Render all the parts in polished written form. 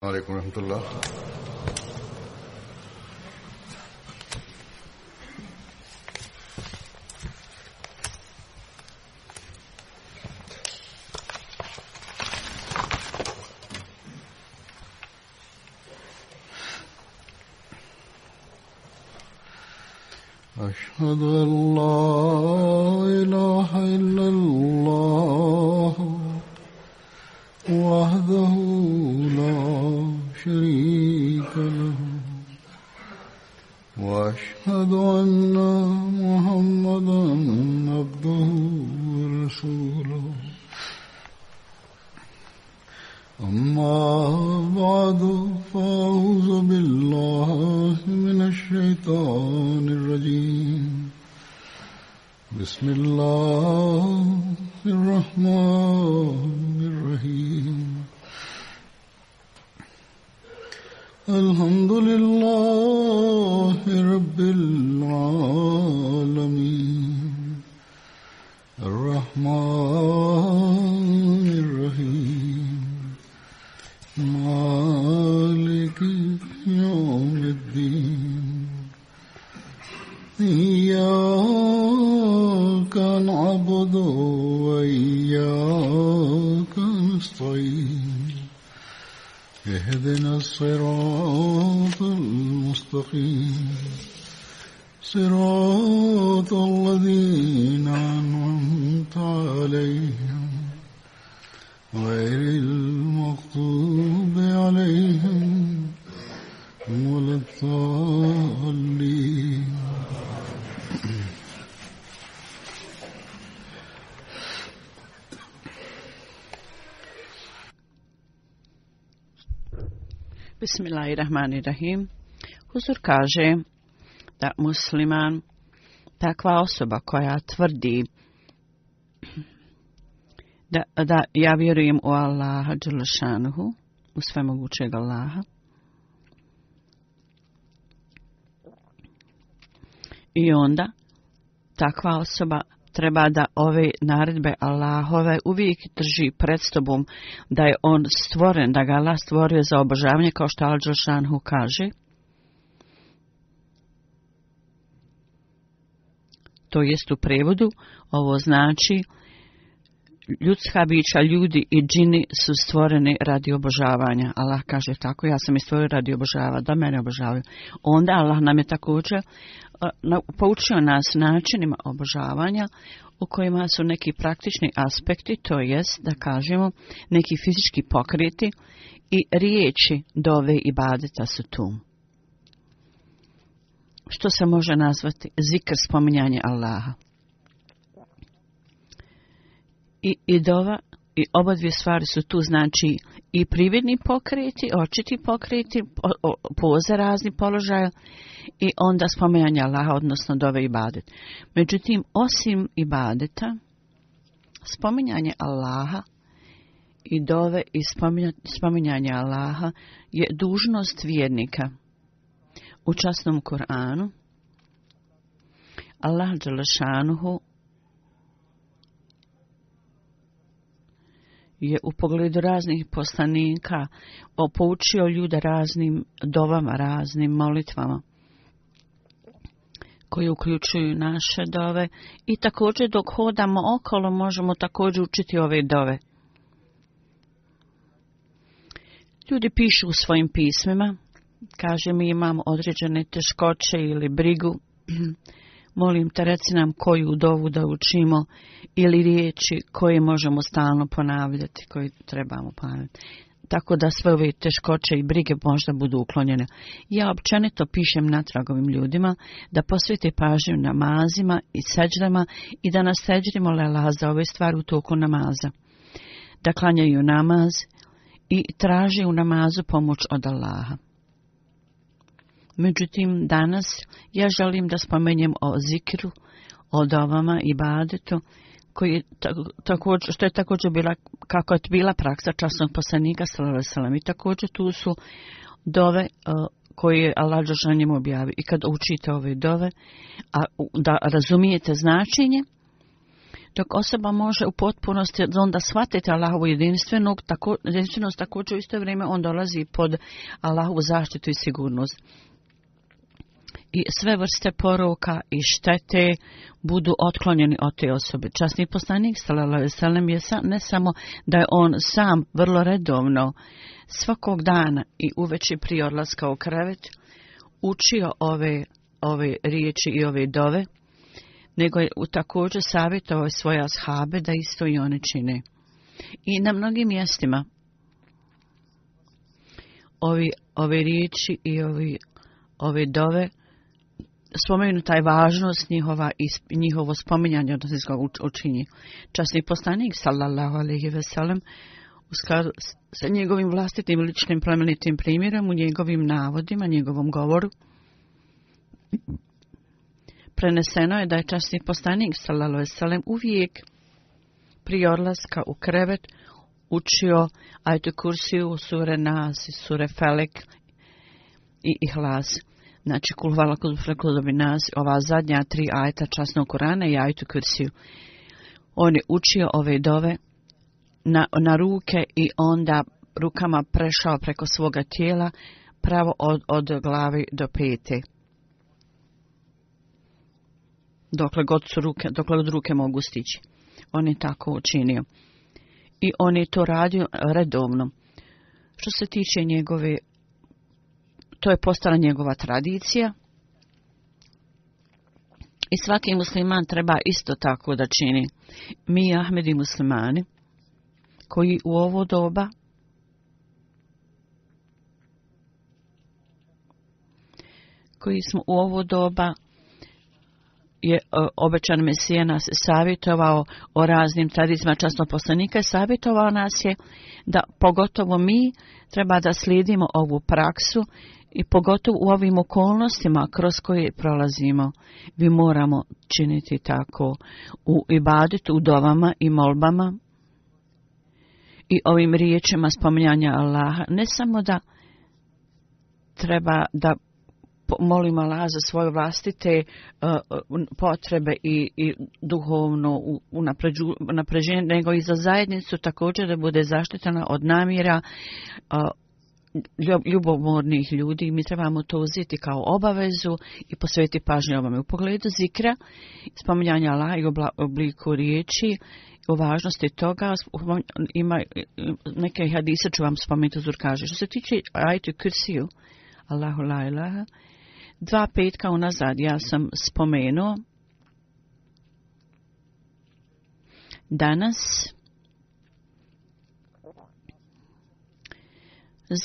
عليكم ورحمة الله. أشهد أن لا إله إلا الله وحده لا شريك له وأشهد أن محمدا عبده ورسوله أما بعد فأعوذ بالله من الشيطان الرجيم بسم الله الرحمن الرحيم الحمد لله رب العالمين الرحمن الرحيم مالك يوم الدين إياك نعبد وإياك نستعين اهدنا الصراط المستقيم صراط الذين أنعمت عليهم غير المغضوب عليهم ولا الضالين. Bismillahirrahmanirrahim. Huzur kaže da musliman, takva osoba koja tvrdi da ja vjerujem u Allaha dželešanuhu, u svemogućeg Allaha, i onda takva osoba treba da ove naredbe Allahove uvijek drži pred sobom, da je on stvoren, da ga Allah stvorio za obožavanje, kao što Allah dželešanuhu kaže. To jest u prevodu, ovo znači ljudska bića, ljudi i džini su stvoreni radi obožavanja. Allah kaže tako, ja sam ih stvorio radi obožavanja, da mene obožavaju. Onda Allah nam je također poučio nas načinima obožavanja u kojima su neki praktični aspekti, to jest da kažemo neki fizički pokreti i riječi dove i ibadeta su tu. Što se može nazvati zikr, spominjanje Allaha. I dova, i oba dvije stvari su tu, znači i prividni pokreti, očiti pokreti, poze, razni položaje, i onda spominjanje Allaha, odnosno dove i ibadet. Međutim, osim ibadeta, spominjanje Allaha i dove i spominjanje Allaha je dužnost vjernika. U časnom Kur'anu Allah dželešanuhu je u pogledu raznih poslanika poučio ljude raznim dovama, raznim molitvama koje uključuju naše dove, i također dok hodamo okolo možemo također učiti ove dove. Ljudi pišu u svojim pismima, kaže mi imamo određene teškoće ili brigu, molim te reci nam koju dovu da učimo, ili riječi koje možemo stalno ponavljati, koje trebamo ponavljati. Tako da sve ove teškoće i brige možda budu uklonjene. Ja općenito pišem natrag ovim ljudima da posvete pažnju namazima i seđdama i da nas seđdi mole Allah za ove stvari u toku namaza. Da klanjaju namaz i traže u namazu pomoć od Allaha. Međutim, danas ja želim da spomenjem o zikru, o dovama i ibadetu, koji također, što je također bila, kako je bila praksa časnog poslanika sallallahu alejhi ve sellem. I također tu su dove koje je Allah dželle njemu objavio. I kad učite ove dove, a da razumijete značenje, Dok osoba može u potpunosti onda shvatiti Allahovu jedinstvenost, također u isto vrijeme on dolazi pod Allahovu zaštitu i sigurnost. I sve vrste poroka i štete budu otklonjeni od te osobe. Časni poslanik sallallahu alejhi ve sellem je ne samo da je on sam vrlo redovno svakog dana i uveče prije odlaska u krevet učio ove riječi i ove dove, nego je također savjetovao svoje ashabe da isto i oni čine. I na mnogim mjestima ove riječi i ove dove spomenuta je važnost njihovo spominjanje, odnosno učinje. Časni poslanik sallallahu alejhi ve sellem u skladu sa njegovim vlastitim ličnim plemenitim primjerom, u njegovim navodima, njegovom govoru, preneseno je da je časni poslanik sallallahu alejhi ve sellem uvijek prije odlaska u krevet učio ajetul kursiju, sure Nas, sure Felek i Ihlas. Znači, kul huvallahu ahad, nas, ova zadnja 3 ajeta časnog Kurana i ajetul kursiju. On je učio ove dove na ruke i onda rukama prešao preko svoga tijela pravo od glave do pete. Dokle god ruke mogu stići. On je tako učinio. I on je to radio redovno. Što se tiče njegove, to je postala njegova tradicija. I svaki musliman treba isto tako da čini. Mi, Ahmedi muslimani, koji u ovo doba je obećan Mesija nas savjetovao o raznim tradicijama časnog poslanika i savjetovao nas je da pogotovo mi treba da slijedimo ovu praksu i pogotovo u ovim okolnostima kroz koje prolazimo. Vi moramo činiti tako u ibadetu, u dovama i molbama i ovim riječima spominjanja Allaha. Ne samo da treba da molimo Allah za svoje vlastite potrebe i duhovno unapređenje, nego i za zajednicu također da bude zaštitena od namjera ljubomornih ljudi. Mi trebamo to uzeti kao obavezu i posvetiti pažnju ovome. U pogledu zikra, spominjanja Allaha i obliku riječi, o važnosti toga, ima neke hadise ću vam spomenuti, uzor kaže. Što se tiče ajetu kursiju, Allahu la ilaha, 2 petka unazad ja sam spomenuo danas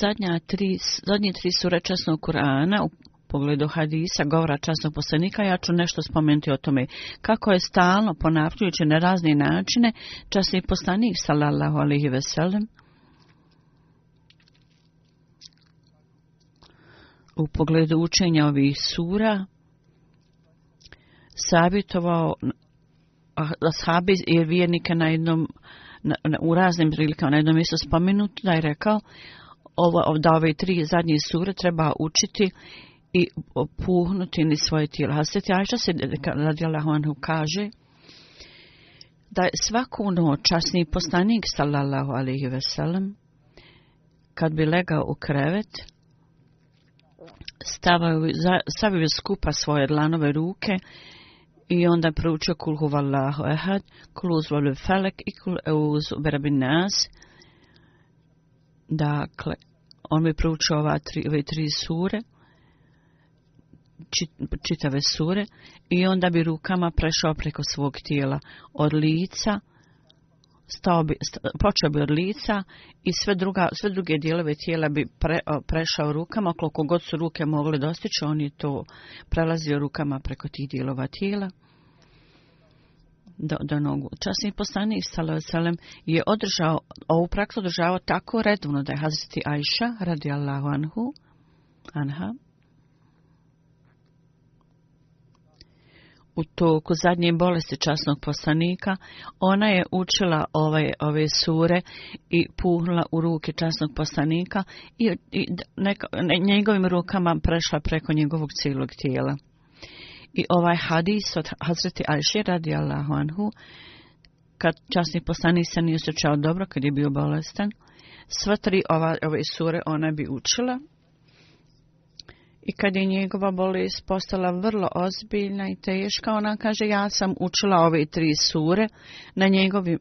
zadnje 3 sure časnog Kur'ana u pogledu hadisa, govora časnog poslanika. Ja ću nešto spomenuti o tome kako je stalno ponavljajući na razne načine časni poslanik sallallahu alejhi ve sellem u pogledu učenja ovih sura savjetovao ashabi i vjernike u raznim prilikama na jednom mjestu spomenuto da je rekao da ove 3 zadnje sure treba učiti i puhnuti ni svoje tijelo. Hazreti Ajša se radijallahu anhu kaže da je svaku noć časni poslanik sallallahu alejhi ve sellem kad bi legao u krevet stavio skupa svoje dlanove ruke i onda proučio kul huvallahu ahad, kul uzvalu felek i kul euzu berabin nas. Dakle, on bi proučio ove 3 sure, čitave sure, i onda bi rukama prešao preko svog tijela od lica, počeo bi od lica i sve druge dijelove tijela bi prešao rukama, koliko god su ruke mogle dostići, on je to prelazio rukama preko tih dijelova tijela do nogu. Časni poslanik sallallahu alejhi ve sellem je ovu praksu održavao tako redovno da je Hazreti Ajša radijallahu anha u toku zadnje bolesti časnog poslanika, ona je učila ove sure i puhnula u ruke časnog poslanika i njegovim rukama prešla preko njegovog cijelog tijela. I ovaj hadis od Hazreti Ajše radijallahu anhu kad časni poslanik se nije osjećao dobro, kad je bio bolestan. Sva 3 ove sure ona bi učila. I kad je njegova bolest postala vrlo ozbiljna i teška, ona kaže, ja sam učila ove 3 sure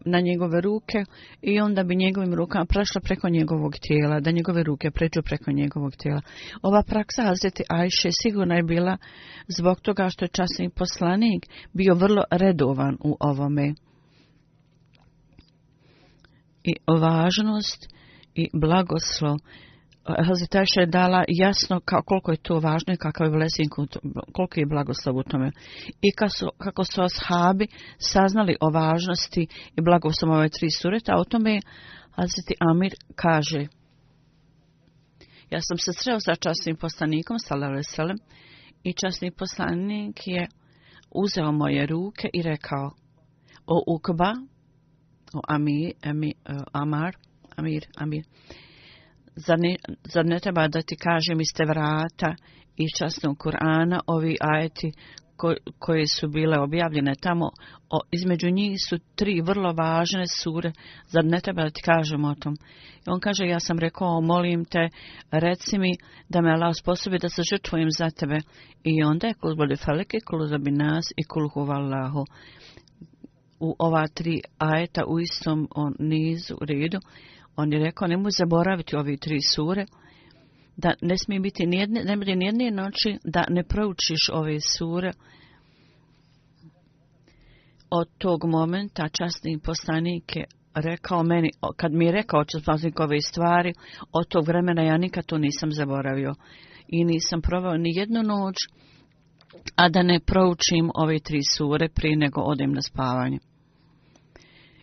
na njegove ruke i onda bi njegovim rukama prešla preko njegovog tijela, da njegove ruke pređu preko njegovog tijela. Ova praksa Hazreti Ajše sigurno je bila zbog toga što je časni poslanik bio vrlo redovan u ovome. I važnost i blagoslov Hazreti Ajša je dala jasno koliko je to važno i kakav je blessing, koliko je blagoslov u tome. I kako su ashabi saznali o važnosti i blagoslovu ove 3 sureta, o tome Hazreti Amir kaže: ja sam se sreo sa časnim poslanikom, sallallahu alejhi ve sellem, i časni poslanik je uzeo moje ruke i rekao: o Ukba, o Amir, zar ne treba da ti kažem iz te vrata i časnog Kur'ana ovi ajeti koje su bile objavljene tamo, između njih su 3 vrlo važne sure, zar ne treba da ti kažem o tom? I on kaže, ja sam rekao, molim te, reci mi da me Allah osposobi da se žrtvujem za tebe. I onda je kul boli felike, kul zabi nas i kul huvallahu. U ova 3 ajeta u istom nizu, redu, on je rekao, nemoj zaboraviti ove 3 sure, da ne smije biti nijedne noći da ne proučiš ove sure. Od tog momenta časni poslanik je rekao meni, kad mi je rekao časnik ove stvari, od tog vremena ja nikad to nisam zaboravio. I nisam proveo ni jednu noć, a da ne proučim ove 3 sure prije nego odem na spavanje.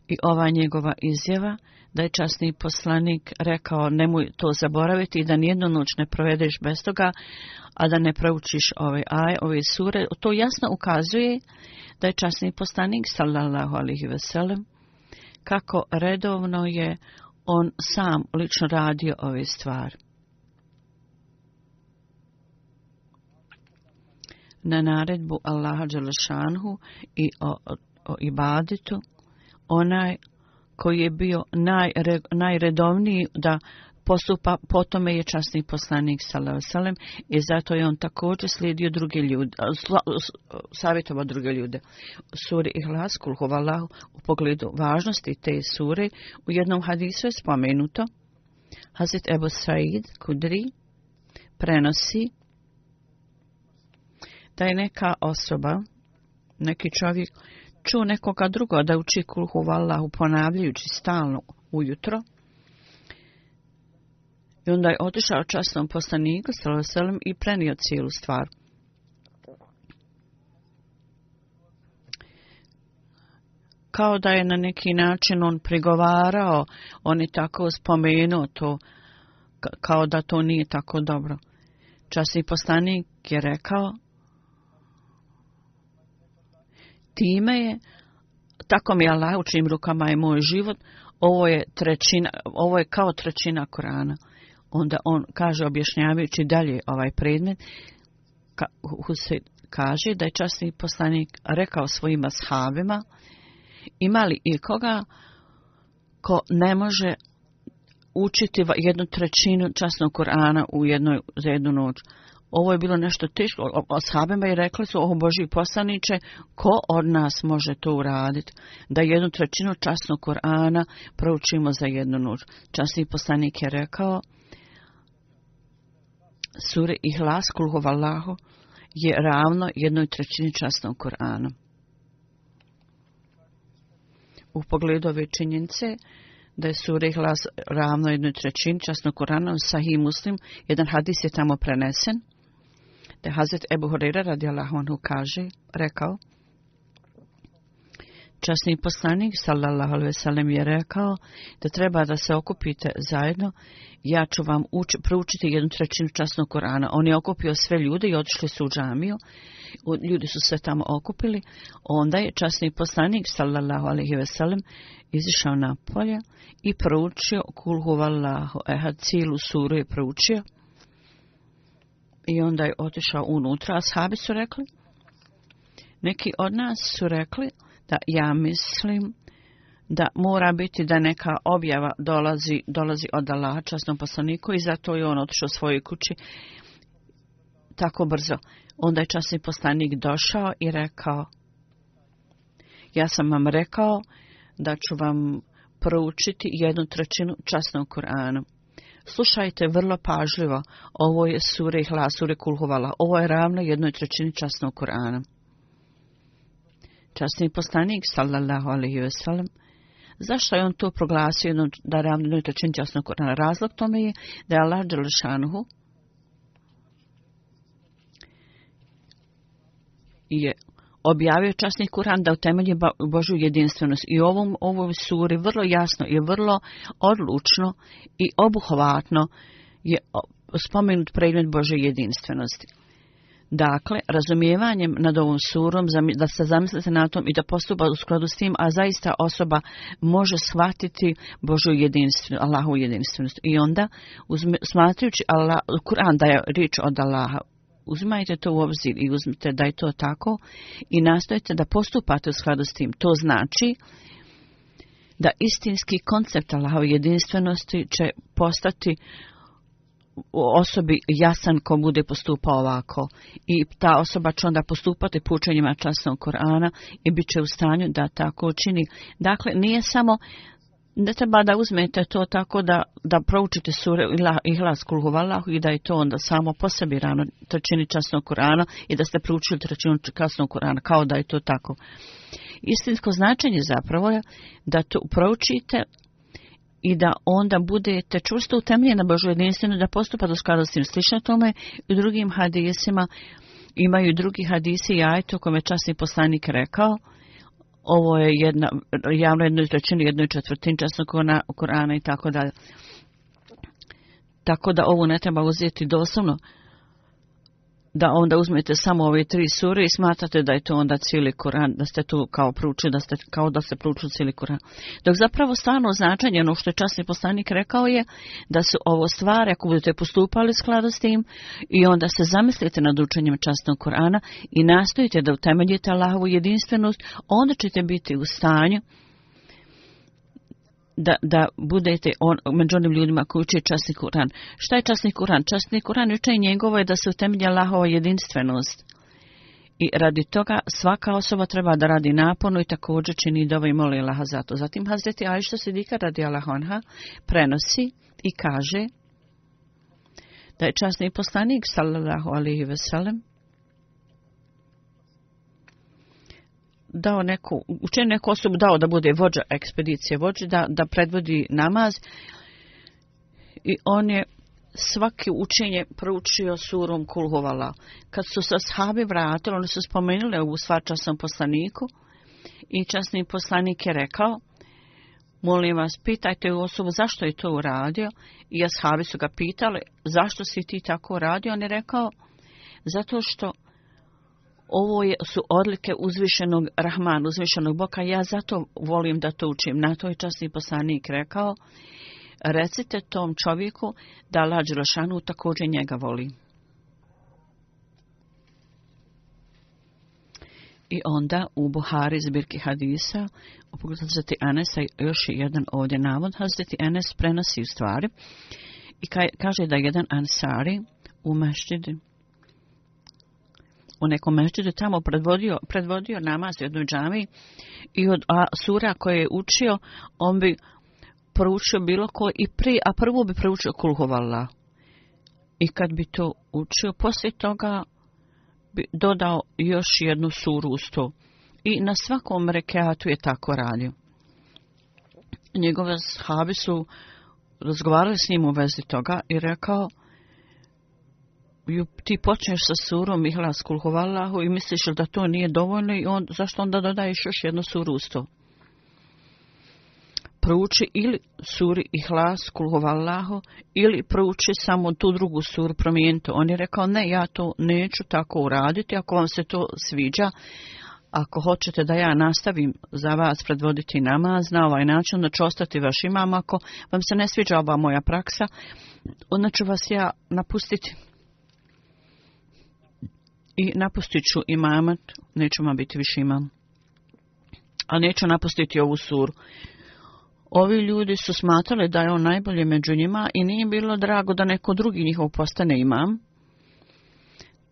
I ova njegova izjava, da je časni poslanik rekao nemoj to zaboraviti i da nijednu noć ne provedeš bez toga, a da ne proučiš ove sure, to jasno ukazuje da je časni poslanik, sallallahu alejhi ve sellem, kako redovno je on sam lično radio ove stvari. Na naredbu Allaha dželešanhu i o ibadetu, onaj koji je bio najredovniji da postupa, potome je časni poslanik sallallahu alejhi ve sellem, i zato je on također slijedio druge ljude, savjetovao druge ljude. Suri Ihlas, kul huvallahu, u pogledu važnosti te sure, u jednom hadisu je spomenuto, Hazret Ebu Said Kudri prenosi da je neka osoba, neki čovjek, čuo nekoga drugo da uči kul huvallahu ponavljajući stalno ujutro. I onda je otišao časnom poslaniku sallallahu alejhi ve sellem i prenio cijelu stvar. Kao da je na neki način on prigovarao, on je tako spomenuo to, kao da to nije tako dobro. Časni poslanik je rekao, time je, tako mi Allah u čijim rukama je moj život, ovo je kao trećina Korana. Onda on kaže, objašnjavajući dalje ovaj predmet, kaže da je časni poslanik rekao svojim ashabima, ima li ikoga ko ne može učiti 1/3 časnog Korana za jednu noć? Ovo je bilo nešto teško. Ashabima i rekli su, o Božji poslaniče, ko od nas može to uraditi? Da 1/3 časnog Korana proučimo za jednu noć. Časni poslanik je rekao, sure Ihlas, kul huvallahu, je ravno 1/3 časnog Korana. U pogledu ove činjenice, da je sura Ihlas ravno 1/3 časnog Korana, Sahih Muslim, jedan hadis je tamo prenesen, da je Hazret Ebu Hurajra radijallahu anhu rekao, časni poslanik sallallahu alejhi ve sellem je rekao da treba da se okupite zajedno, ja ću vam proučiti 1/3 časnog Korana. On je okupio sve ljude i otišli su u džamiju. Ljudi su se tamo okupili. Onda je časni poslanik sallallahu alejhi ve sellem izišao napolje i proučio kul huvallahu ehad, cijelu suru je proučio. I onda je otišao unutra. Ashabi su rekli, neki od nas su rekli da ja mislim da mora biti da neka objava dolazi od Allaha časnom poslaniku i zato je on otišao svojoj kući tako brzo. Onda je časni poslanik došao i rekao: ja sam vam rekao da ću vam proučiti 1/3 časnog Kur'ana. Slušajte vrlo pažljivo, ovo je sure Ihlas, sure Kul Huvallah, ovo je ravno 1/3 časnog Kur'ana. Časni poslanik sallallahu alejhi ve sellem, zašto je on to proglasio da je ravno 1/3 časnog Kur'ana? Razlog tome je da je Allah dželle šanuhu je objavio časni Kur'an da utemelji Božju jedinstvenost. I ovom suri vrlo jasno i vrlo odlučno i obuhvatno je spomenut predmet Božje jedinstvenosti. Dakle, razumijevanjem nad ovom surom, da se zamislite na tom i da postupa u skladu s tim, a zaista osoba može shvatiti Božju jedinstvenost, Allahovu jedinstvenost. I onda, smatrajući Kur'an da je riječ od Allaha, uzimajte to u obzir i uzmite da je to tako i nastojite da postupate u skladu s tim. To znači da istinski koncept Allahove jedinstvenosti će postati u osobi jasan ko bude postupao ovako. I ta osoba će onda postupati po učenjima časnog Kur'ana i bit će u stanju da tako učini. Dakle, nije samo, ne treba da uzmete to tako da proučite sure Ihlas, Kul Huvallahu i da je to onda samo po sebi ravno 1/3 časnog Kur'ana i da ste proučili 1/3 časnog Kur'ana, kao da je to tako. Istinsko značenje zapravo je da to proučite i da onda budete čvrsto utemeljeni na Božju jedinstvenost, da postupate u skladu s tim. Slično tome u drugim hadisima imaju drugi hadisi i ajeti o kome časni poslanik rekao. Ovo je javno 1/3, 1/4 časnog Kur'ana i tako dalje. Tako da ovo ne treba uzeti doslovno, da onda uzmete samo ove 3 sure i smatrate da je to onda cijeli Kur'an, da ste tu kao proučili, kao da ste proučili cijeli Kur'an. Dok zapravo stvarno značenje, ono što je časni poslanik rekao je da su ovo stvari, ako budete postupali u skladu s tim i onda se zamislite nad učenjem časnog Kur'ana i nastojite da utemeljite Allahovu jedinstvenost, onda ćete biti u stanju da budete među onim ljudima koji uče časni Kur'an. Šta je časni Kur'an? Časni Kur'an učenje njegovo je da se utemelji Allahova jedinstvenost. I radi toga svaka osoba treba da radi naporno i također čini dove i moli Allaha za to. Zatim Hazreti Ajša Sidika radijallahu anha prenosi i kaže da je časni poslanik sallallahu alejhi ve sellem dao neku osobu dao da bude vođa ekspedicije, da predvodi namaz i on je svaki učenje proučio surom Kul Huvallah. Kad su se ashabi vratili, oni su spomenuli ovu stvar časnom poslaniku i časni poslanik je rekao: molim vas, pitajte u osobu zašto je to uradio. I ashabi su ga pitali: zašto si ti tako uradio? On je rekao: zato što ovo su odlike uzvišenog Rahman, uzvišenog Boga, ja zato volim da to učim. Na to je časni poslanik rekao: recite tom čovjeku da Allah dželle šanuhu također njega voli. I onda u Buhari zbirki hadisa u pogledu Hazreti Enesa još jedan ovdje navod. Hazreti Enes prenosi u stvari i kaže da jedan Ansari u mešćidi, u nekom mešćidu tamo predvodio namaz u jednoj džamiji i od sura koje je učio, on bi proučio bilo ko a prvo bi proučio Kul Huvallah. I kad bi to učio, poslije toga bi dodao još jednu suru uz to. I na svakom rekiatu je tako radio. Njegove sahabi su razgovarali s njim u vezi toga i rekao: ti počneš sa surom Ihlas, Kul Huvallahu i misliš da to nije dovoljno i zašto onda dodaješ još jednu suru uz to? Prouči ili suri Ihlas, Kul Huvallahu ili prouči samo tu drugu suru, promijeni to. On je rekao: ne, ja to neću tako uraditi, ako vam se to sviđa, ako hoćete da ja nastavim za vas predvoditi namaz na ovaj način, onda ću ostati vaš imam. Ako vam se ne sviđa ova moja praksa, onda ću vas ja napustiti. I napustit ću imamat, neću vam biti više imam. Ali neću napustiti ovu suru. Ovi ljudi su smatrali da je on najbolji među njima i nije bilo drago da neko drugi njihov postane imam.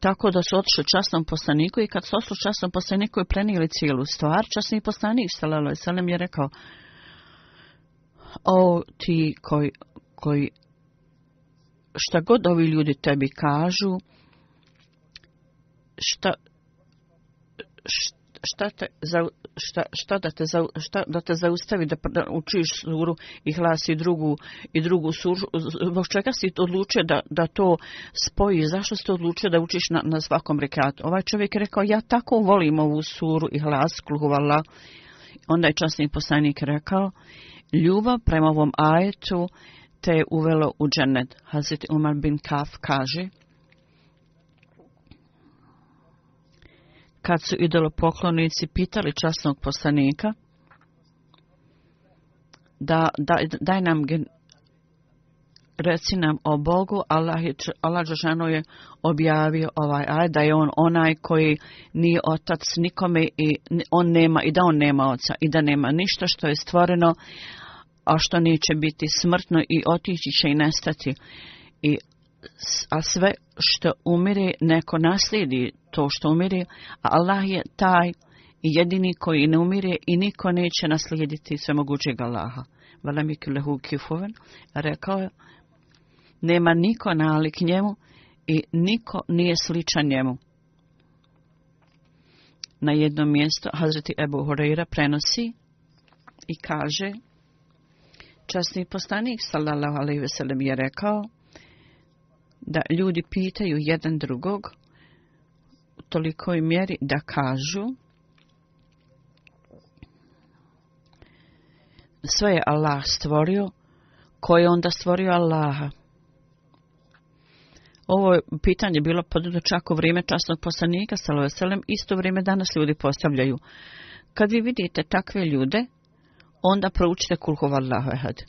Tako da su otišli časnom poslaniku i kad su otišli časnom poslaniku i prenijeli cijelu stvar, časni poslanik sallallahu alejhi ve sellem je rekao: o ti koji šta god ovi ljudi tebi kažu, šta da te zaustavi da učiš suru Ihlas i drugu suru, zbog čega si odlučio da to spoji, zašto si odlučio da učiš na svakom rekatu? Ovaj čovjek je rekao: ja tako volim ovu suru Ihlas, kul huvallah. Onda je časni poslanik rekao: ljubav prema ovom ajetu te je uvelo u džennet. Hazreti Umar bin Kaf kaže: kad su idolopoklonici pitali časnog poslanika daj nam reci nam o Bogu, Allah dželešanu je objavio ovaj ajet da je on onaj koji nije otac nikome i da on nema oca i da nema ništa što je stvoreno, a što neće biti smrtno i otići će i nestati. A sve što umire neko naslijedi to što umire, a Allah je taj i jedini koji ne umire i niko neće naslijediti svemogućeg Allaha. Velem yakul lehu kufuwan, rekao je: nema niko nalik njemu i niko nije sličan njemu. Na jednom mjestu Hazreti Ebu Hurajra prenosi i kaže: časni poslanik sallallahu alejhi ve sellem je rekao da ljudi pitaju jedan drugog u tolikoj mjeri da kažu: sve je Allah stvorio, ko je onda stvorio Allaha? Ovo pitanje bilo poduzeto čak u vrijeme časnog poslanika sallallahu alejhi ve sellem, isto vrijeme danas ljudi postavljaju. Kad vi vidite takve ljude, onda proučite kul huvallahu ehad.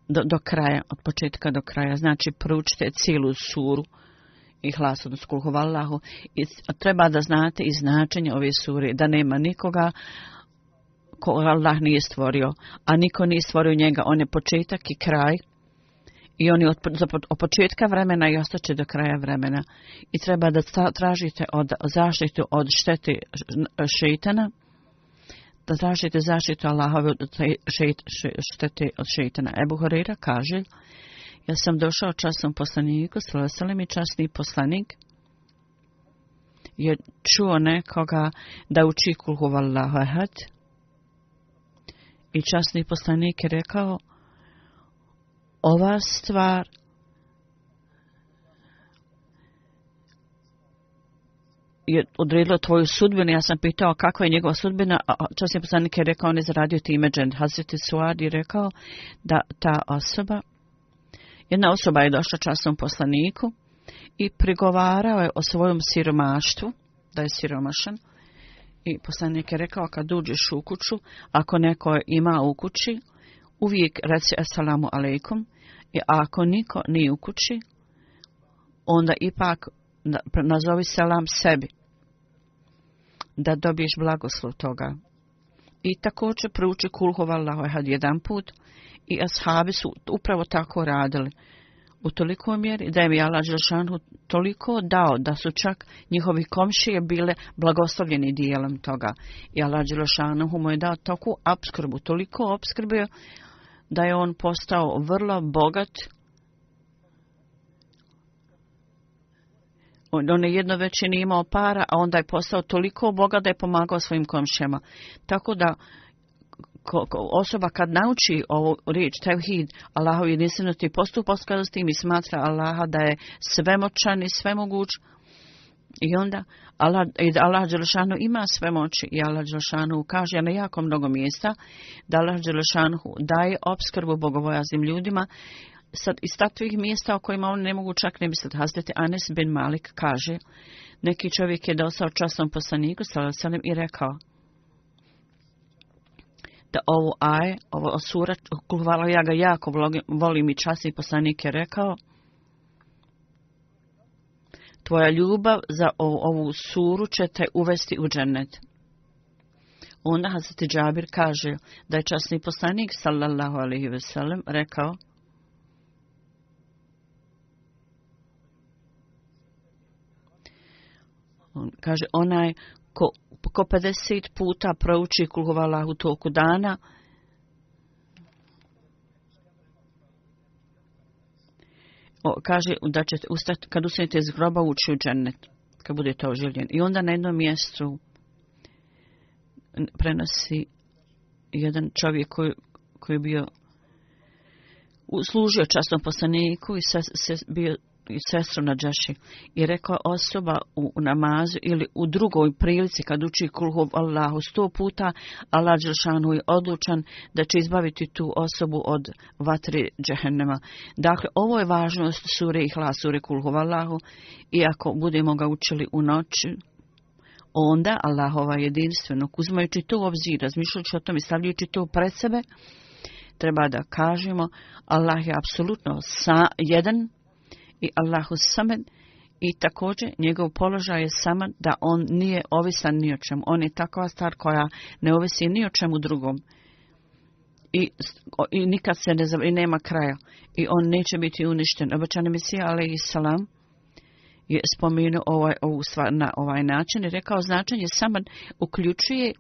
Do kraja, od početka do kraja. Znači, proučite cijelu suru Ihlas, odnosno kul huvallahu. I treba da znate i značenje ove sure, da nema nikoga ko Allah nije stvorio, a niko nije stvorio njega. On je početak i kraj. I on je od početka vremena i ostaće do kraja vremena. I treba da tražite zaštitu od štete šejtana, da tražite zaštitu Allahove od štete od šejtana. Ebu Hurajra kaže: ja sam došao časnom poslaniku sallallahu alejhi ve sellem i časni poslanik je čuo nekoga da uči kul huvallahu ehad i časni poslanik je rekao: ova stvar je odredila tvoju sudbinu. Ja sam pitao kakva je njegova sudbina, a časni poslanik je rekao: on je zaradio time džennet. Hazreti Suad je rekao da jedna osoba je došla časnom poslaniku i prigovarao je o svojom siromaštvu, da je siromašan. I poslanik je rekao: kad uđeš u kuću, ako neko ima u kući, uvijek reci assalamu alaikum, i ako niko nije u kući, onda ipak nazovi selam sebi, da dobiješ blagoslov toga. I također prouči kul huvallahu ehad jedan put i ashabi su upravo tako radili. U toliko mjeri da je Allah dželešanu toliko dao da su čak njihovi komšije bile blagoslovljeni dijelom toga. I Allah dželešanu mu je dao takvu opskrbu, toliko opskrbio da je on postao vrlo bogat. On je jedno već nije imao para, a onda je postao toliko bogat da je pomagao svojim komšijama. Tako da osoba kad nauči ovu riječ tevhid, Allahov jedinstvenosti, postupa skladno s tim i smatra Allaha da je svemoćan i svemoguć, i onda Allah dželešanu ima sve moći i Allah dželešanu kaže na jako mnogo mjesta da Allah dželešanu daje opskrbu bogobojaznim ljudima iz takvih mjesta o kojima on ne mogu čak ne misliti. Hazreti Anes bin Malik kaže: neki čovjek je došao časnom poslaniku sallallahu alejhi ve sellem i rekao da ovo sura kul huvallahu, ja ga jako volim, i časni poslanik je rekao: tvoja ljubav za ovu suru će te uvesti u džennet. Onda Hazreti Džabir kaže da je časni poslanik sallallahu alejhi ve sellem rekao: on kaže, onaj ko 50 puta prouči kul huvallahu u toku dana, kaže da ćete ustati, kad ustanete iz groba, ući u džennet, kad budete oživljeni. I onda na jednom mjestu prenosi jedan čovjek koji je bio služio časnom poslaniku i bio i sestru na džaši. I rekao, osoba u namazu ili u drugoj prilici kad uči kul huvallahu 100 puta, Allah dželešanu je odlučan da će izbaviti tu osobu od vatri džehennema. Dakle, ovo je važnost sure Ihlas, sure kul huvallahu, i ako budemo ga učili u noći, onda Allahova jedinstvenog, uzimajući to u obzir, razmišljajući o tom i stavljajući to pred sebe, treba da kažemo Allah je apsolutno jedan i Allahu samed, i također njegov položaj je saman, da on nije ovisan ni o čemu. On je takva stvar koja ne ovisi ni o čemu drugom. I nikad se i nema kraja. I on neće biti uništen. Obećani Mesija alejhi salam je spomenuo ovu stvar na ovaj način i rekao, značenje saman uključuje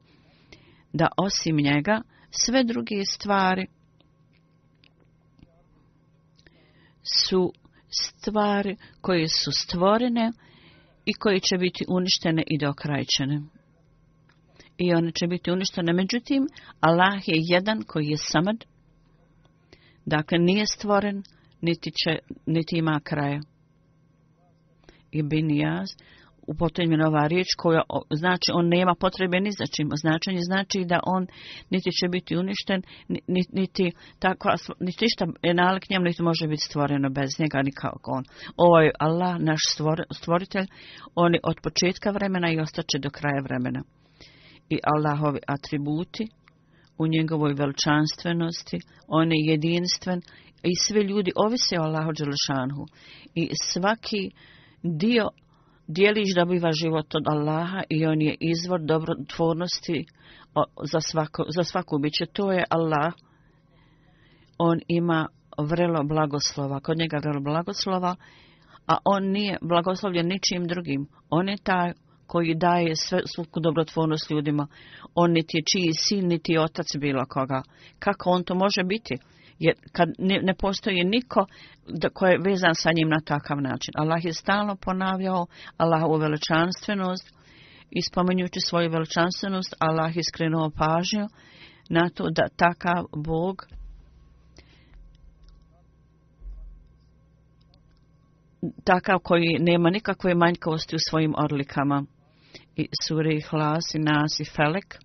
da osim njega sve druge stvari su stvari koje su stvorene i koje će biti uništene i dokrajčene. I one će biti uništene. Međutim, Allah je jedan koji je samad, dakle nije stvoren, niti ima kraja. Ibn Jaz upotrebljena ova riječ koja znači on nema potrebe ni za čim. Značenje znači da on niti će biti uništen, niti išta je nalik njemu, niti može biti stvoreno bez njega, nikako on. Ovo je Allah, naš stvoritelj, on je od početka vremena i ostaće do kraja vremena. I Allahovi atributi u njegovoj veličanstvenosti, on je jedinstven i svi ljudi ovise o Allahu dželešanhu. I svaki dio dijeliš da biva život od Allaha i on je izvor dobrotvornosti za svaku biće. To je Allah. On ima vrelo blagoslova. Kod njega vrelo blagoslova, a on nije blagoslovljen ničim drugim. On je taj koji daje svaku dobrotvornost ljudima. On niti je čiji sin, niti otac bilo koga. Kako on to može biti? Jer kad ne postoji niko ko je vezan sa njim na takav način. Allah je stalno ponavljao Allahovu veličanstvenost i spominjući svoju veličanstvenost, Allah je skrenuo pažnju na to da takav Bog takav koji nema nikakve manjkavosti u svojim odlikama. I sure Ihlas i Nas i Felek,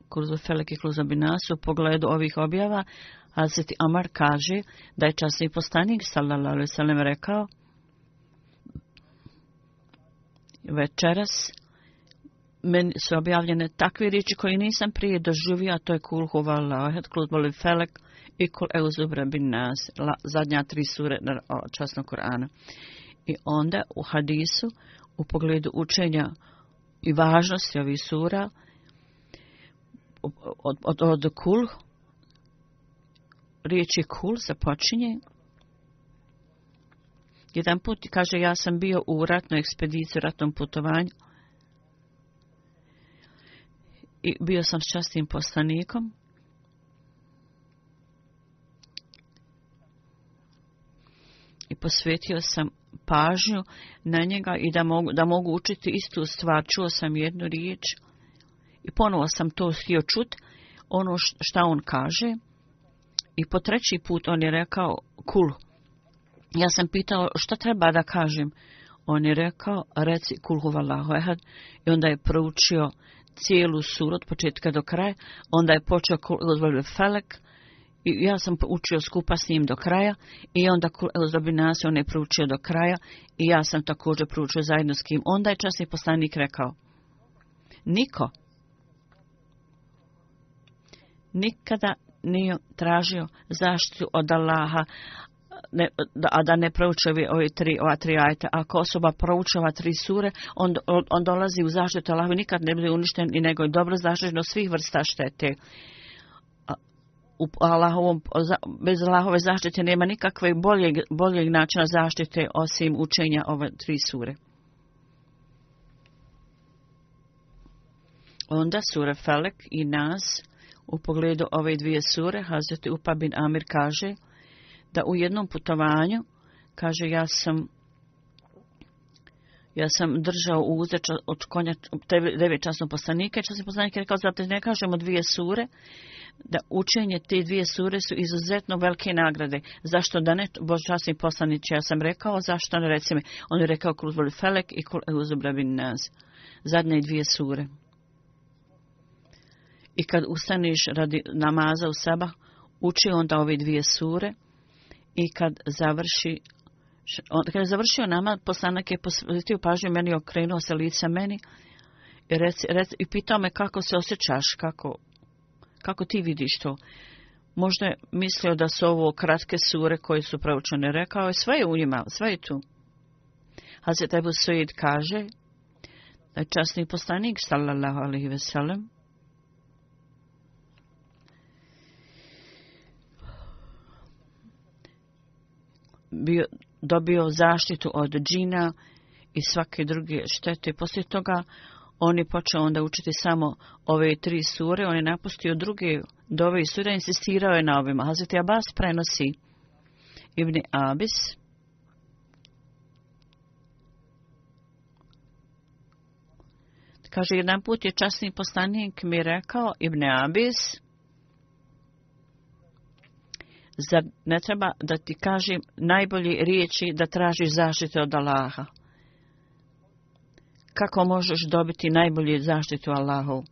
Kurzu Felek i Kurzu Binas, u pogledu ovih objava, Hazreti Amar kaže da je časni poslanik sallallahu alejhi ve sellem rekao, večeras meni su objavljene takve riječi koje nisam prije doživio, a to je kul huvallahu ahad, kul huvallahu felek i kul euzu bin nas, zadnja 3 sure časnog Kur'ana. I onda u hadisu, u pogledu učenja i važnosti ovih sura, od kul, riječi kul započinje. Jedan put kaže, ja sam bio u ratnoj ekspediciji, ratnom putovanju i bio sam s časnim poslanikom i posvetio sam pažnju na njega i da mogu učiti istu stvar. Čuo sam jednu riječ i ponovo sam to htio čuti, ono šta on kaže, i po 3. put on je rekao kul. Ja sam pitao šta treba da kažem. On je rekao, reci kul huvallahu ehad, i onda je proučio cijelu suru od početka do kraja. Onda je počeo kul huvallahu felek i ja sam učio skupa s njim do kraja, i onda kul huvallahu nas on je proučio do kraja i ja sam također proučio zajedno s kim. Onda je časni poslanik rekao, niko nikada nije tražio zaštitu od Allaha da ne prouči ova tri ajeta. Ako osoba prouči ova 3 sure, on dolazi u zaštitu Allaha i nikad ne bude uništen i nego je dobro zaštićen od svih vrsta štete. Bez Allahove zaštite nema nikakve boljeg načina zaštite osim učenja ove 3 sure. Onda sura Felek i Nas, u pogledu ove 2 sure, Hazreti Upa bin Amir kaže da u jednom putovanju, kaže, ja sam držao uze od konja 9 časnog poslanika. Časni poslanik je rekao, zato ne kažemo 2 sure, da učenje te 2 sure su izuzetno velike nagrade. Zašto da ne, božčasni poslaniče, ja sam rekao, zašto ne, reci mi. On je rekao Kul Huvallahu Felek i Kul Eûzu bin Nas. Zadnje 2 sure. I kad ustaniš radi namaza u sabah, uči onda ove 2 sure i kad je završio namaz, poslanik je posvetio pažnju meni, okrenuo se lice meni i pitao me kako se osjećaš, kako ti vidiš to. Možda je mislio da su ovo kratke sure koje su proučene. Rekao je, sve je u njima, sve je tu. Hazret Ebu Said kaže da je časni poslanik sallallahu alejhi ve sellem dobio zaštitu od džina i svake druge štete. Poslije toga on je počeo onda učiti samo ove 3 sure. On je napustio druge dove i sure, insistirao je na ovima. Hazreti Abbas prenosi Ibn Abis kaže, jedan put je časni poslanik mi rekao, Ibn Abis, zar ne treba da ti kažem najbolje riječi da tražiš zaštitu od Allaha? Kako možeš dobiti najbolje zaštitu Allahu?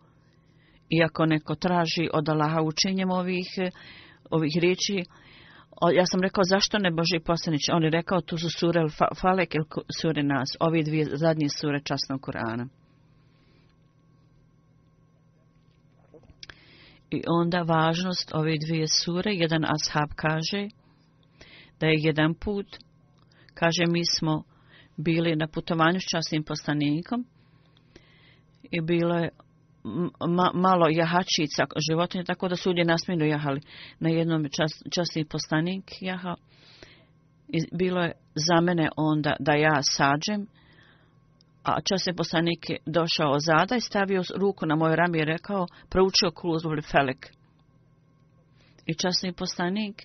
Iako neko traži od Allaha učenjem ovih riječi, ja sam rekao, zašto ne Božji poslanić? On je rekao, tu su sure Falek ili sure Nas, ove 2 zadnje sure časnog Kur'ana. I onda važnost ove 2 sure, jedan ashab kaže da je jedan put, kaže, mi smo bili na putovanju s časnim poslanikom i bilo je malo jahačica životinja, tako da su ljudi nasminu jahali. Na jednom časni poslanik jahao i bilo je za mene onda da ja sađem, a časni poslanik je došao zada i stavio ruku na moje rame i rekao, proučio Kul Huvallahu Felek. I časni poslanik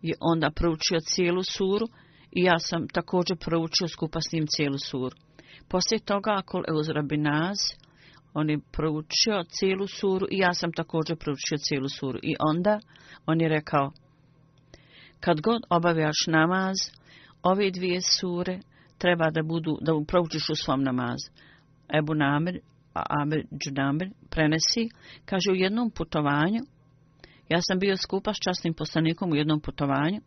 je onda proučio cijelu suru i ja sam također proučio skupa s njim cijelu suru. Poslije toga, Kul Eûzu bin Nas, on je proučio cijelu suru i ja sam također proučio cijelu suru. I onda on je rekao, kad god obavljaš namaz, ove 2 sure treba da proučiš u svom namazu. Ebu Namir, Amir Džudamir prenesi, kaže, u jednom putovanju, ja sam bio skupa s časnim poslanikom u jednom putovanju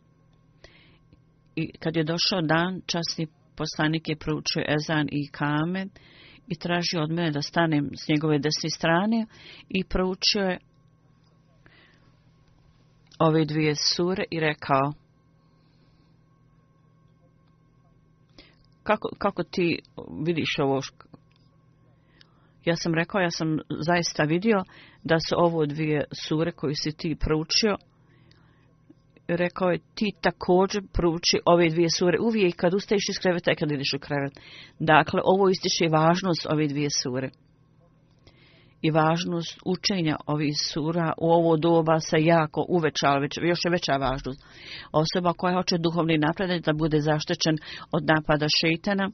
i kad je došao dan, časni poslanik je proučio ezan i ikame i tražio od mene da stanem s njegove desne strane i proučio je ove 2 sure i rekao, kako ti vidiš ovo? Ja sam rekao, ja sam zaista vidio da su ovo 2 sure koje si ti proučio. Rekao je, ti također prouči ove 2 sure uvijek kad ustaješ iz kreveta i kad ideš u krevet. Dakle, ovo ističe važnost ove 2 sure. I važnost učenja ovih sura u ovo doba se jako uvećala, još je veća važnost. Osoba koja hoće duhovni napredak da bude zaštićen od napada šejtana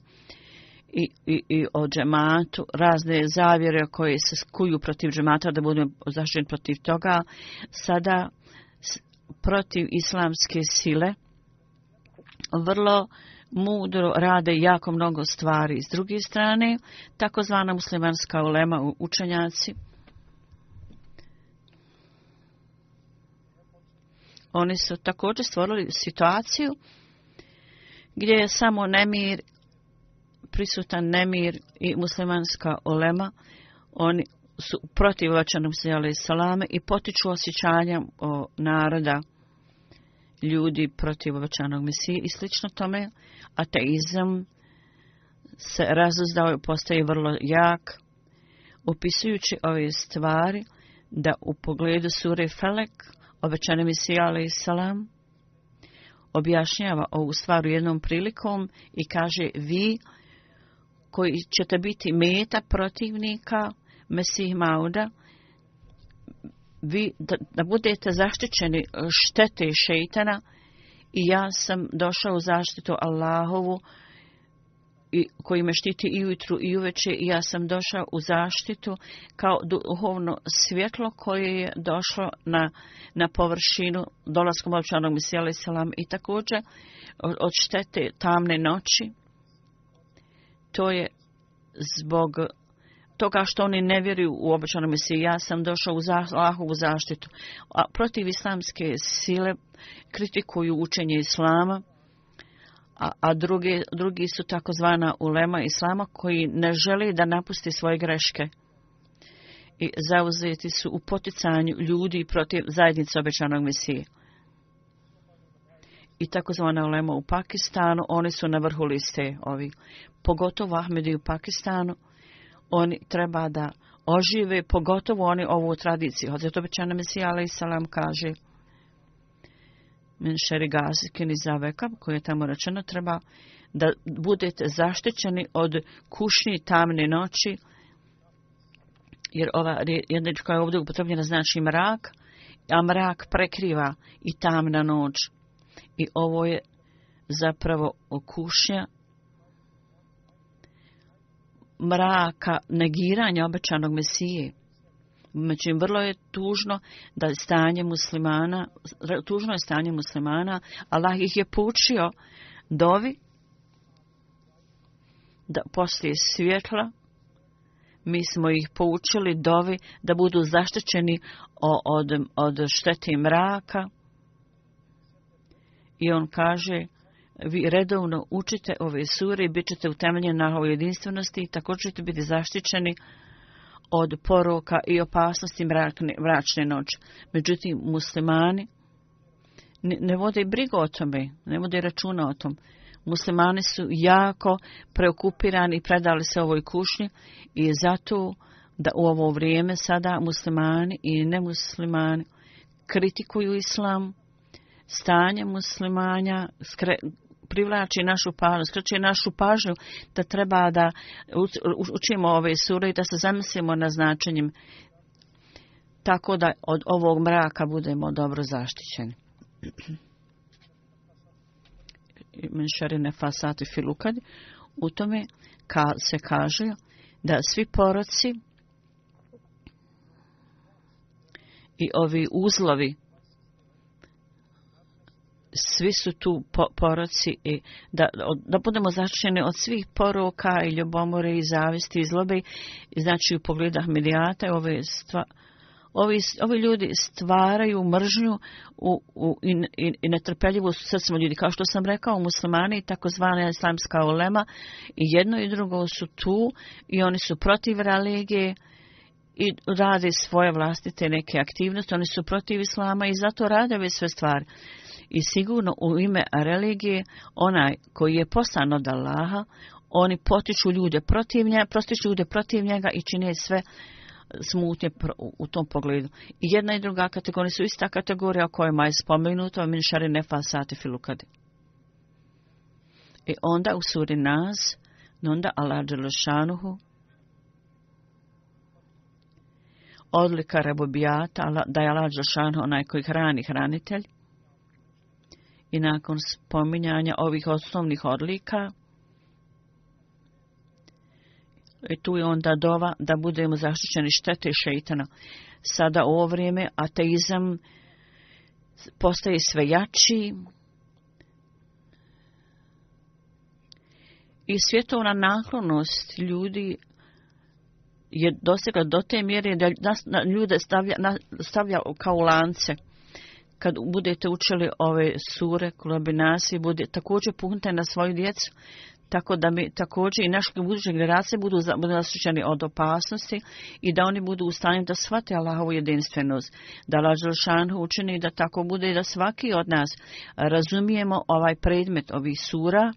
i od džematu, razne zavjere koje se skuju protiv džemata da budu zaštićeni protiv toga, sada protiv islamske sile vrlo mudro rade jako mnogo stvari. S druge strane, takozvana muslimanska ulema, učenjaci, oni su također stvorili situaciju gdje je samo nemir, prisutan nemir i muslimanska ulema, oni su protiv vačanom alejhi salame i potiču osjećanja naroda ljudi protiv obećanog Mesije i slično tome. Ateizam se razuzdao i postaje vrlo jak, opisujući ove stvari da u pogledu sure Felek, obećani Mesija alejhi salam, objašnjava ovu stvar jednom prilikom i kaže: vi koji ćete biti meta protivnika Mesih Mauda, vi da budete zaštićeni štete šejtana, i ja sam došao u zaštitu Allahovu koji me štiti i ujutru i uveče, i ja sam došao u zaštitu kao duhovno svjetlo koje je došlo na površinu dolaskom obećanog Mesija alejhi salam, i također od štete tamne noći. To je zbog toga što oni ne vjeruju u obećanog Mesiju. Ja sam došao u Allahovu zaštitu. A protiv islamske sile kritikuju učenje islama, a drugi su takozvana ulema islama koji ne žele da napusti svoje greške i zauzeti su u poticanju ljudi protiv zajednice obećanog Mesije. I takozvana ulema u Pakistanu, oni su na vrhu liste ovi. Pogotovo Ahmedi u Pakistanu, oni treba da ožive, pogotovo oni ovu tradiciju. Hazret obećani Mesija alejhi salam kaže: min šeri gasikin iza vekab, koje je tamo rečeno, treba da budete zaštićeni od kušnji tamne noći, jer ova jedna koja je ovdje upotrebljena znači mrak, a mrak prekriva i tamna noć. I ovo je zapravo kušnja mraka negiranja obećanog Mesije. Međutim, vrlo je tužno da je stanje muslimana, Allah ih je poučio dovi da poslije svjetla, mi smo ih poučili dovi da budu zaštićeni od štete mraka, i on kaže: vi redovno učite ove sure i bit ćete utemeljeni na ovoj jedinstvenosti, i također ćete biti zaštićeni od poroka i opasnosti mračne noći. Međutim, muslimani ne vode brigu o tome, ne vode računa o tom. Muslimani su jako preokupirani i predali se ovoj kušnji, i zato da u ovo vrijeme sada muslimani i nemuslimani kritikuju islam, stanje muslimanja privlači našu pažnju, skreće našu pažnju da treba da učimo ove sure i da se zamislimo na značenjem, tako da od ovog mraka budemo dobro zaštićeni. Min šeri nefasati fil ukad, u tome se kaže da svi poroci i ovi uzlovi, svi su tu poroci, i da budemo zaštićeni od svih poroka i ljubomore i zavisti i zlobe. Znači u pogledu Ahmedijata ovi ljudi stvaraju mržnju i netrpeljivost u srcima ljudi. Kao što sam rekao, muslimani i takozvana islamska ulema, i jedno i drugo su tu, i oni su protiv religije i rade svoje vlastite neke aktivnosti. Oni su protiv islama i zato rade ove sve stvari. I sigurno u ime religije, onaj koji je poslan od Allaha, oni potiču ljude protiv njega i čine sve smutnje u tom pogledu. I jedna i druga kategorija su ista kategorija o kojima je spomenuto min šari nefasati fil ukad. I onda u suri Nas, onda Allah dželešanuhu odlika rebubijata, da je Allah dželešanuhu onaj koji hrani, hranitelj. I nakon spominjanja ovih osnovnih odlika, i tu je onda dova da budemo zaštićeni štete šejtana. Sada u ovo vrijeme ateizam postaje sve jači i svjetovna naklonost ljudi je dosegla do te mjere da ljude stavlja kao lance. Kad budete učili ove sure, Kulabinasi, također punite na svoju djecu, tako da mi također i naše buduće generacije budu zaštićeni od opasnosti i da oni budu u stanju da shvate Allahovu jedinstvenost, da Allah dželešanu učini da tako bude i da svaki od nas razumijemo ovaj predmet ovih sura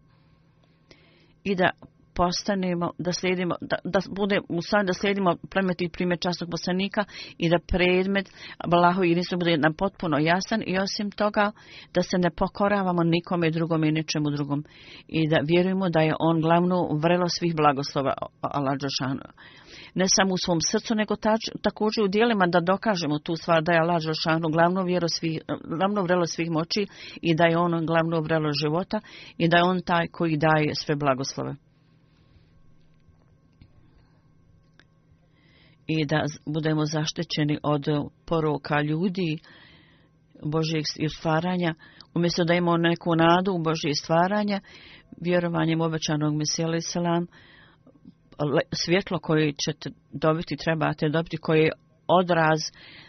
i da postanemo, da slijedimo, da bude u stanju da slijedimo plemeniti primjer časnog poslanika i da predmet Allahovu jedinstva bude nam potpuno jasan i osim toga da se ne pokoravamo nikome drugome i ničemu drugom i da vjerujemo da je on glavno vrelo svih blagoslova Allah dželešanu. Ne samo u svom srcu, nego također u dijelima da dokažemo tu stvar da je Allah dželešanu glavno vrelo svih moći i da je on glavno vrelo života i da je on taj koji daje sve blagoslove. I da budemo zaštićeni od poroka ljudi Božjeg stvaranja, umjesto da imamo neku nadu u Božje stvaranje, vjerovanjem obećanog Mesija alejhi selam, svjetlo koje ćete dobiti, trebate dobiti, koje je odraz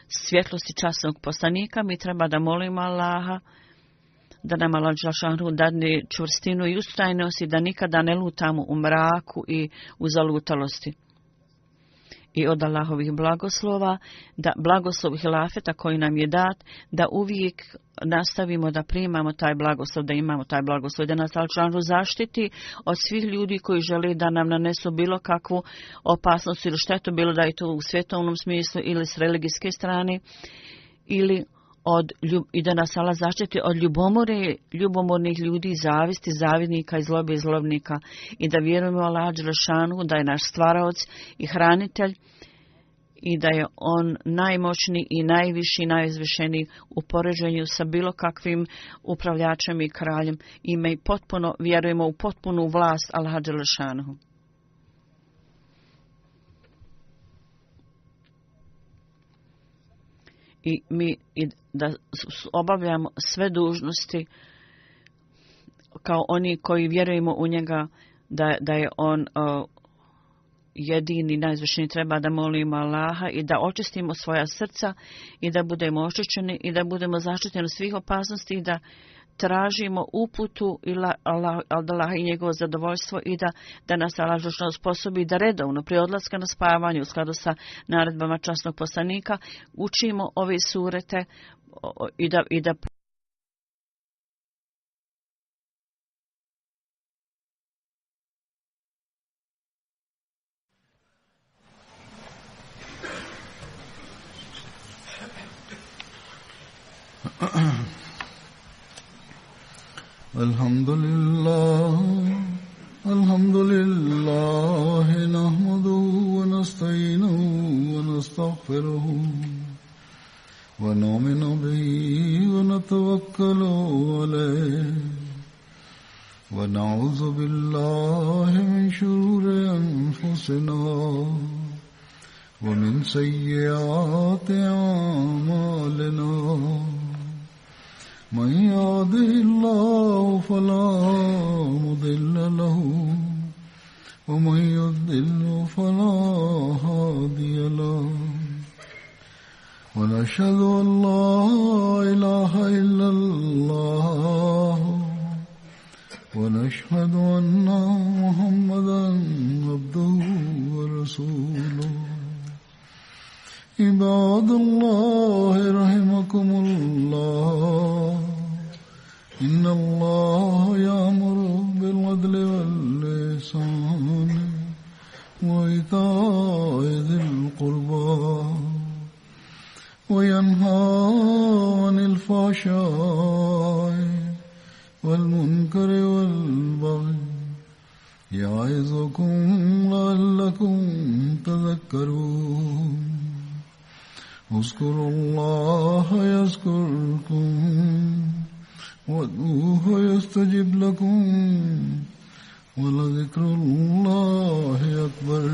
svjetlosti časnog poslanika. Mi treba da molimo Allaha da nam Allah dželešanu dadne čvrstinu i ustrajnost i da nikada ne lutamo u mraku i u zalutalosti. I od Allahovih blagoslova, da blagoslov hilafeta koji nam je dat, da uvijek nastavimo da primamo taj blagoslov, da imamo taj blagoslov, da nas Allah zaštiti od svih ljudi koji žele da nam nanesu bilo kakvu opasnost ili štetu, bilo da je to u svjetovnom smislu ili s religijske strane, ili i da nas Allah zaštiti od ljubomornih ljudi, zavisti, zavidnika i zlobe i zlobnika i da vjerujemo Allah dželešanu da je naš stvaraoc i hranitelj i da je on najmoćniji i najviši, najizvišeniji u poređenju sa bilo kakvim upravljačem i kraljem i mi potpuno vjerujemo u potpunu vlast Allah dželešanu. I mi da obavljamo sve dužnosti kao oni koji vjerujemo u njega, da je on jedini, najizvršniji. Treba da molimo Allaha i da očistimo svoja srca i da budemo očišćeni i da budemo zaštićeni od svih opasnosti i da tražimo uputu od Allaha i njegovo zadovoljstvo i da nas Allah sposobi da redovno prije odlaska na spavanje u skladu sa naredbama časnog poslanika učimo ove surete i da الحمد لله نحمده ونستعينه ونستغفره ونؤمن به ونتوكل عليه ونعوذ بالله من شرور أنفسنا ومن سيئات أعمالنا من يهده الله فلا مضل له ومن يضلل فلا هادي له ونشهد أن لا إله إلا الله ونشهد أن محمدا عبده ورسوله عباد الله رحمكم الله إن الله يأمر بالعدل والإحسان وإيتاء ذي القربى وينهى عن الفحشاء والمنكر والبغي يعظكم لعلكم تذكرون اذكروا الله يذكركم وادعوه يستجب لكم ولذكر الله أكبر.